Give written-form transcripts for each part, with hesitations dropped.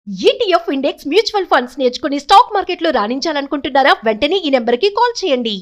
ETF index mutual funds నేర్చుకుని stock మార్కెట్లో రాణించాలనుకుంటున్నారా? వెంటనే ఈ నెంబర్కి కాల్ చేయండి.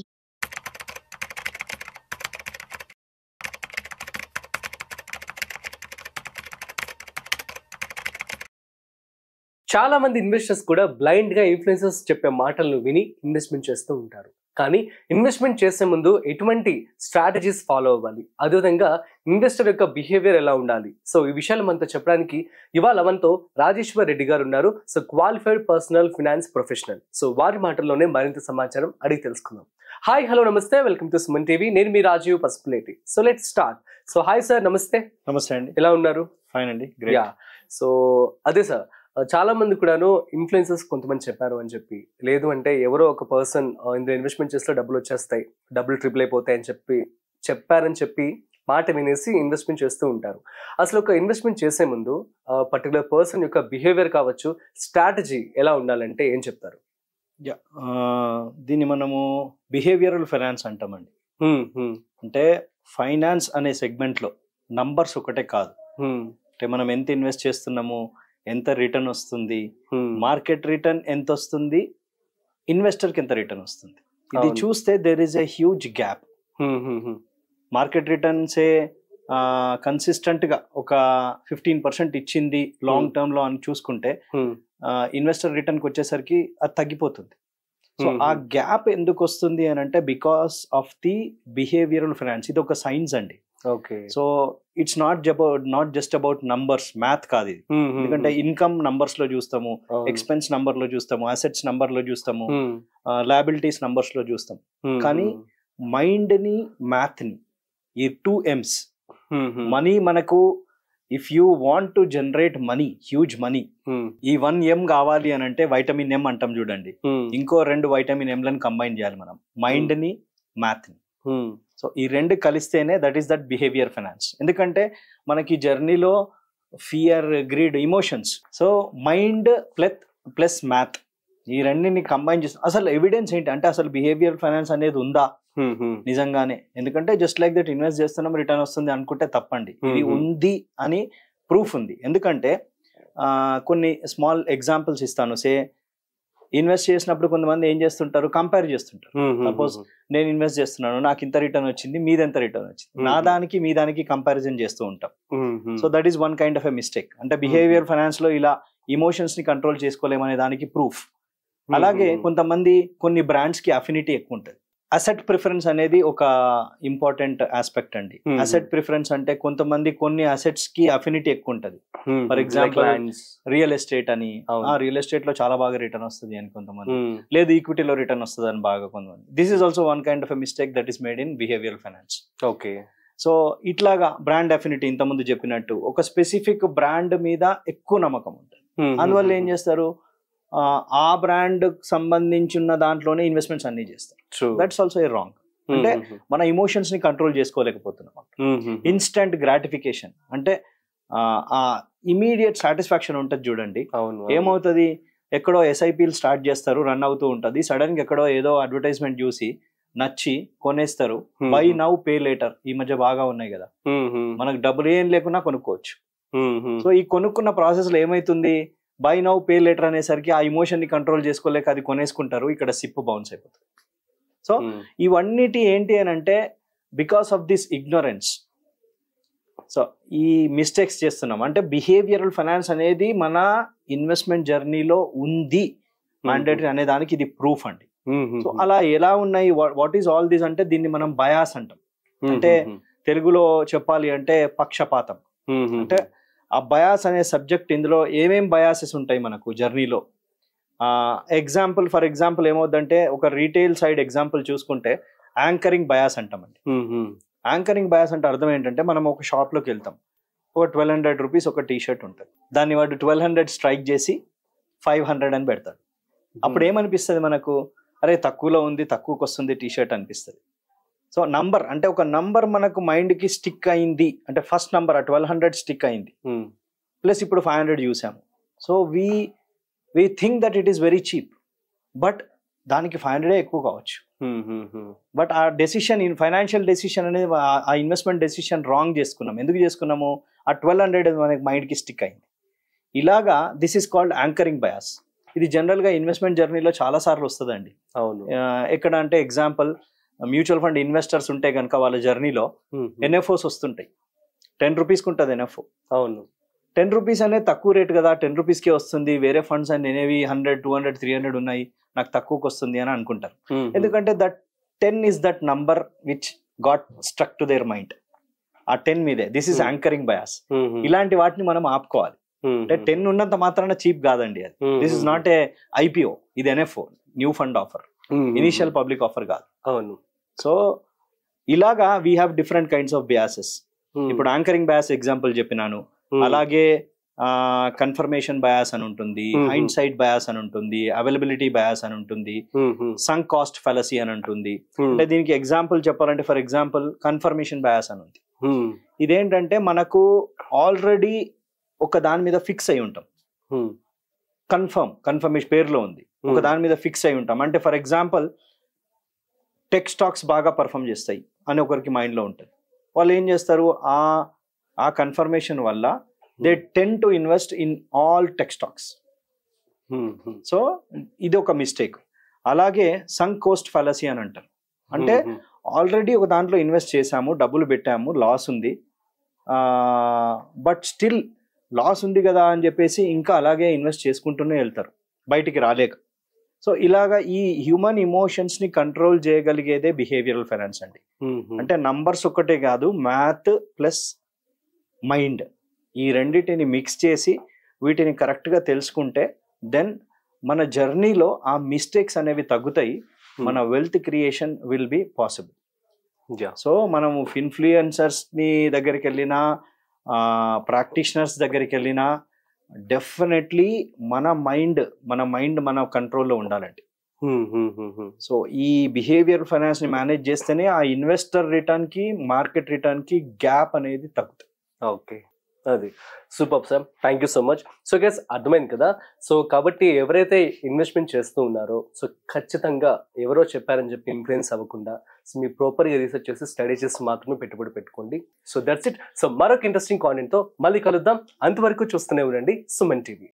చాలా మంది ఇన్వెస్టర్స్ కూడా బ్లైండ్ గా ఇన్ఫ్లుయెన్సర్స్ చెప్పే మాటలను విని ఇన్వెస్ట్మెంట్ చేస్తూ ఉంటారు. కానీ ఇన్వెస్ట్మెంట్ చేసే ముందు ఎటువంటి స్ట్రాటజీస్ ఫాలో అవ్వాలి, అదేవిధంగా ఇన్వెస్టర్ యొక్క బిహేవియర్ ఎలా ఉండాలి, సో ఈ విషయాలు మనతో చెప్పడానికి ఇవాళ మనతో రాజేశ్వర్ రెడ్డి గారు ఉన్నారు. So qualified personal finance professional. So వారి మాటల్లోనే మరింత సమాచారం అడిగి తెలుసుకుందాం. హాయ్, హలో, నమస్తే, వెల్కమ్ టు సుమన్ టీవీ. నేను మీ Rajeev Pasupuleti. So let's start. So hi sir, నమస్తే. నమస్తే అండి. ఎలా ఉన్నారు? ఫైన్ అండి. యా. సో అదే సార్, చాలా మంది కూడాను ఇన్ఫ్లుయెన్సర్స్ కొంతమంది చెప్పారు అని చెప్పి, లేదు అంటే ఎవరో ఒక పర్సన్ ఇందులో ఇన్వెస్ట్మెంట్ చేస్తే డబ్బులు వచ్చేస్తాయి, డబ్బులు ట్రిపుల్ అయిపోతాయి అని చెప్పారని చెప్పి మాట వినేసి ఇన్వెస్ట్మెంట్ చేస్తూ ఉంటారు. అసలు ఒక ఇన్వెస్ట్మెంట్ చేసే ముందు పర్టికులర్ పర్సన్ యొక్క బిహేవియర్ కావచ్చు, స్ట్రాటజీ ఎలా ఉండాలంటే ఏం చెప్తారు? దీన్ని మనము బిహేవియరల్ ఫైనాన్స్ అంటామండి. అంటే ఫైనాన్స్ అనే సెగ్మెంట్లో నంబర్స్ ఒకటే కాదు. అంటే మనం ఎంత ఇన్వెస్ట్ చేస్తున్నాము, ఎంత రిటర్న్ వస్తుంది, మార్కెట్ రిటర్న్ ఎంత వస్తుంది, ఇన్వెస్టర్కి ఎంత రిటర్న్ వస్తుంది, ఇది చూస్తే there is a huge gap. Market రిటర్న్సే కన్సిస్టెంట్గా ఒక 15% ఇచ్చింది లాంగ్ టర్మ్లో అని చూసుకుంటే, ఇన్వెస్టర్ రిటర్న్కి వచ్చేసరికి అది తగ్గిపోతుంది. సో ఆ గ్యాప్ ఎందుకు వస్తుంది అని అంటే because of the behavioural finance. ఇది ఒక సైన్స్ అండి. Okay. So it's not just about numbers, math కాదు ఇది. ఎందుకంటే ఇన్కమ్ నంబర్స్ లో చూస్తాము, ఎక్స్పెన్స్ నంబర్ లో చూస్తాము, అసెట్స్ నంబర్ లో చూస్తాము, లయబిలిటీస్ నంబర్స్ లో చూస్తాము. కానీ మైండ్ ని, మ్యాథ్ ని, ఈ 2 M's, మనీ మనకు if you want to generate money, huge money, ఈ 1 M కావాలి అని అంటే వైటమిన్ M అంటాం చూడండి, ఇంకో 2 వైటమిన్ M లను కంబైన్ చేయాలి మనం, మైండ్ ని, మ్యాథ్ ని. సో ఈ 2 కలిస్తేనే that is that behaviour finance. ఎందుకంటే మనకి జర్నీలో fear, greed, emotions, so mind plus math, ఈ రెండింటిని కంబైన్ చేసి అసలు ఎవిడెన్స్ ఏంటి అంటే అసలు బిహేవియర్ ఫైనాన్స్ అనేది ఉందా నిజంగానే. ఎందుకంటే జస్ట్ లైక్ దట్ ఇన్వెస్ట్ చేస్తున్నాం రిటర్న్ వస్తుంది అనుకుంటే తప్పండి. ఇది ఉంది అని ప్రూఫ్ ఉంది. ఎందుకంటే కొన్ని స్మాల్ ఎగ్జాంపుల్స్ ఇస్తాను. సే ఇన్వెస్ట్ చేసినప్పుడు కొంతమంది ఏం చేస్తుంటారు, కంపేర్ చేస్తుంటారు. సపోజ్ నేను ఇన్వెస్ట్ చేస్తున్నాను, నాకు ఇంత రిటర్న్ వచ్చింది, మీదెంత రిటర్న్ వచ్చింది, నా దానికి మీ దానికి కంపారిజన్ చేస్తూ ఉంటాం. So that is one kind of a mistake. అంటే బిహేవియర్ ఫైనాన్స్ లో ఇలా ఇమోషన్స్ ని కంట్రోల్ చేసుకోలేమనే దానికి ప్రూఫ్. అలాగే కొంతమంది కొన్ని బ్రాండ్స్ కి అఫినిటీ ఎక్కువ ఉంటుంది. అసెట్ ప్రిఫరెన్స్ అనేది ఒక ఇంపార్టెంట్ ఆస్పెక్ట్ అండి. అసెట్ ప్రిఫరెన్స్ అంటే కొంతమంది కొన్ని అసెట్స్ కి అఫినిటీ ఎక్కువ ఉంటుంది. ఫర్ ఎగ్జాంపుల్ రియల్ ఎస్టేట్ అని, రియల్ ఎస్టేట్ లో చాలా బాగా రిటర్న్ వస్తుంది అని కొంతమంది, లేదు ఈక్విటీలో రిటర్న్ వస్తుంది అని బాగా కొంతమంది. This is also one kind of a mistake that is made in behaviour finance. Okay. So ఇట్లాగా బ్రాండ్ అఫినిటీ, ఇంతకుముందు చెప్పినట్టు ఒక స్పెసిఫిక్ బ్రాండ్ మీద ఎక్కువ నమ్మకం ఉంటుంది. అందువల్ల ఏం చేస్తారు, ఆ బ్రాండ్ సంబంధించిన దాంట్లోనే ఇన్వెస్ట్మెంట్స్ అన్ని చేస్తారు. That's also a wrong. అంటే మన ఇమోషన్స్ ని కంట్రోల్ చేసుకోలేకపోతున్నాం. ఇన్స్టెంట్ గ్రాటిఫికేషన్ అంటే ఆ ఇమీడియట్ సాటిస్ఫాక్షన్ ఉంటుంది చూడండి. ఏమవుతుంది, ఎక్కడో ఎస్ఐపీలు స్టార్ట్ చేస్తారు, రన్ అవుతూ ఉంటుంది, సడన్ గా ఎక్కడో ఏదో అడ్వర్టైజ్మెంట్ చూసి నచ్చి కొనేస్తారు. బై నౌ పే లేటర్ ఈ మధ్య బాగా ఉన్నాయి కదా, మనకు డబ్బులు ఏం లేకున్నా కొనుక్కోవచ్చు. సో ఈ కొనుక్కున్న ప్రాసెస్ లో ఏమైతుంది, బై నౌ పే లేటర్ అనేసరికి ఆ ఇమోషన్ ని కంట్రోల్ చేసుకోలేక అది కొనేసుకుంటారు, ఇక్కడ సిప్ బౌన్స్ అయిపోతుంది. సో ఇవన్నిటి ఏంటి అని అంటే because of this ignorance. So ఈ మిస్టేక్స్ చేస్తున్నాం. అంటే బిహేవియరల్ ఫైనాన్స్ అనేది మన ఇన్వెస్ట్మెంట్ జర్నీలో ఉంది, మ్యాండేటరీ అనే దానికి ఇది ప్రూఫ్ అండి. సో అలా ఎలా ఉన్నాయి, వాట్ ఈస్ ఆల్ దిస్ అంటే దీన్ని మనం బయాస్ అంటాం. అంటే తెలుగులో చెప్పాలి అంటే పక్షపాతం. అంటే ఆ బయాస్ అనే సబ్జెక్ట్, ఇందులో ఏమేం బయాసెస్ ఉంటాయి మనకు జర్నీలో. ఫర్ ఎగ్జాంపుల్ ఏమవుతుందంటే ఒక రీటైల్ సైడ్ ఎగ్జాంపుల్ చూసుకుంటే యాంకరింగ్ బయాస్ అంటామండి. యాంకరింగ్ బయాస్ అంటే అర్థం ఏంటంటే, మనం ఒక షాప్ లోకి వెళ్తాం, ఒక 1200 రూపీస్ ఒక టీ షర్ట్ ఉంటుంది, దాన్ని వాడు 1200 స్ట్రైక్ చేసి 500 అని పెడతాడు. అప్పుడు ఏమనిపిస్తుంది మనకు, అరే తక్కువలో ఉంది, తక్కువకి వస్తుంది టీ షర్ట్ అనిపిస్తుంది. సో నంబర్ అంటే ఒక నంబర్ మనకు మైండ్ కి స్టిక్ అయింది అంటే ఫస్ట్ నంబర్ 1200 స్టిక్ అయింది, ప్లస్ ఇప్పుడు 500 చూసాము. So we think that it is very cheap, but దానికి 500 ఎక్కువ కావచ్చు. బట్ ఆ డెసిషన్, ఫైనాన్షియల్ డెసిషన్ అనేది, ఆ ఇన్వెస్ట్మెంట్ డెసిషన్ రాంగ్ చేసుకున్నాం. ఎందుకు చేసుకున్నాము, ఆ 1200 మనకి మైండ్ కి స్టిక్ అయింది. ఇలాగా this is called anchoring bias. ఇది జనరల్ గా ఇన్వెస్ట్మెంట్ జర్నీలో చాలా సార్లు వస్తుందండి. అవును. ఎక్కడ అంటే ఎగ్జాంపుల్ మ్యూచువల్ ఫండ్ ఇన్వెస్టర్స్ ఉంటే కనుక వాళ్ళ జర్నీలో ఎన్ఎఫ్ఓస్ వస్తుంటాయి. 10 రూపీస్కి ఉంటుంది ఎన్ఎఫ్ఓ. అవును. 10 రూపీస్ అనేది తక్కువ రేట్ కదా, 10 రూపీస్కే వస్తుంది, వేరే ఫండ్స్ అనేవి 100, 200, 300 ఉన్నాయి, నాకు తక్కువకి వస్తుంది అని అనుకుంటారు. ఎందుకంటే that 10 is that number which got stuck to their mind. ఆ 10 మీదే. This is anchoring bias. ఇలాంటి వాటిని మనం ఆపుకోవాలి. అంటే 10 ఉన్నంత మాత్రాన చీప్ కాదండి అది. This is not a IPO, ఇది NFO, new fund offer, initial public offer కాదు. అవును. సో ఇలాగా we have different kinds of biases. ఇప్పుడు యాంకరింగ్ బయాస్ ఎగ్జాంపుల్ చెప్పినాను. అలాగే కన్ఫర్మేషన్ బయాస్ అని ఉంటుంది, హైండ్ సైడ్ బయాస్ అని ఉంటుంది, అవైలబిలిటీ బయాస్ అని ఉంటుంది, సంక్ కాస్ట్ ఫెలసీ అని ఉంటుంది. అంటే దీనికి ఎగ్జాంపుల్ చెప్పాలంటే ఫర్ ఎగ్జాంపుల్ కన్ఫర్మేషన్ బయాస్ అని ఉంది. ఇదేంటంటే ఆల్రెడీ ఒక దాని మీద ఫిక్స్ అయి ఉంటాం. కన్ఫర్మేషన్ పేరులో ఉంది, ఒక దాని మీద ఫిక్స్ అయి ఉంటాం. అంటే ఫర్ ఎగ్జాంపుల్ టెక్ స్టాక్స్ బాగా పర్ఫామ్ చేస్తాయి అని ఒకరికి మైండ్ లో ఉంటుంది. వాళ్ళు ఏం చేస్తారు, ఆ కన్ఫర్మేషన్ వల్ల they tend to invest in all tech stocks. So ఇది ఒక మిస్టేక్. అలాగే సంక్ కాస్ట్ ఫెలసీ అని అంటారు. అంటే ఆల్రెడీ ఒక దాంట్లో ఇన్వెస్ట్ చేసాము, డబ్బులు పెట్టాము, లాస్ ఉంది, బట్ స్టిల్ లాస్ ఉంది కదా అని చెప్పేసి ఇంకా అలాగే ఇన్వెస్ట్ చేసుకుంటూనే వెళ్తారు బయటికి రాలేక. సో ఇలాగా ఈ హ్యూమన్ ఇమోషన్స్ ని కంట్రోల్ చేయగలిగేదే బిహేవియరల్ ఫైనాన్స్ అండి. అంటే నంబర్స్ ఒక్కటే కాదు, మ్యాథ్ ప్లస్ మైండ్, ఈ రెండింటిని మిక్స్ చేసి వీటిని కరెక్ట్గా తెలుసుకుంటే దెన్ మన జర్నీలో ఆ మిస్టేక్స్ అనేవి తగ్గుతాయి, మన wealth creation will be possible. So మనము ఇన్ఫ్లుయెన్సర్స్ ని దగ్గరికి వెళ్ళినా, ప్రాక్టీషనర్స్ దగ్గరికి వెళ్ళినా డెఫినెట్లీ మన మైండ్ మన కంట్రోల్లో ఉండాలండి. సో ఈ బిహేవియర్ ఫైనాన్స్ ని మేనేజ్ చేస్తేనే ఆ ఇన్వెస్టర్ రిటర్న్ కి మార్కెట్ రిటర్న్ కి గ్యాప్ అనేది తగ్గుతుంది. ఓకే, అది super sir, thank you so much. So guys అర్థమైంది కదా. సో కాబట్టి ఎవరైతే ఇన్వెస్ట్మెంట్ చేస్తూ ఉన్నారో సో ఖచ్చితంగా ఎవరో చెప్పారని చెప్పి ఇన్ఫ్లుయెన్స్ అవ్వకుండా సో మీ ప్రాపర్గా రీసెర్చ్ చేసి స్టడీ చేసి మాత్రమే పెట్టుబడి పెట్టుకోండి. So that's it. సో మరొక ఇంట్రెస్టింగ్ కాంటెంట్తో మళ్ళీ కలుద్దాం. అంతవరకు చూస్తూనే ఉండండి సుమన్ టీవీ.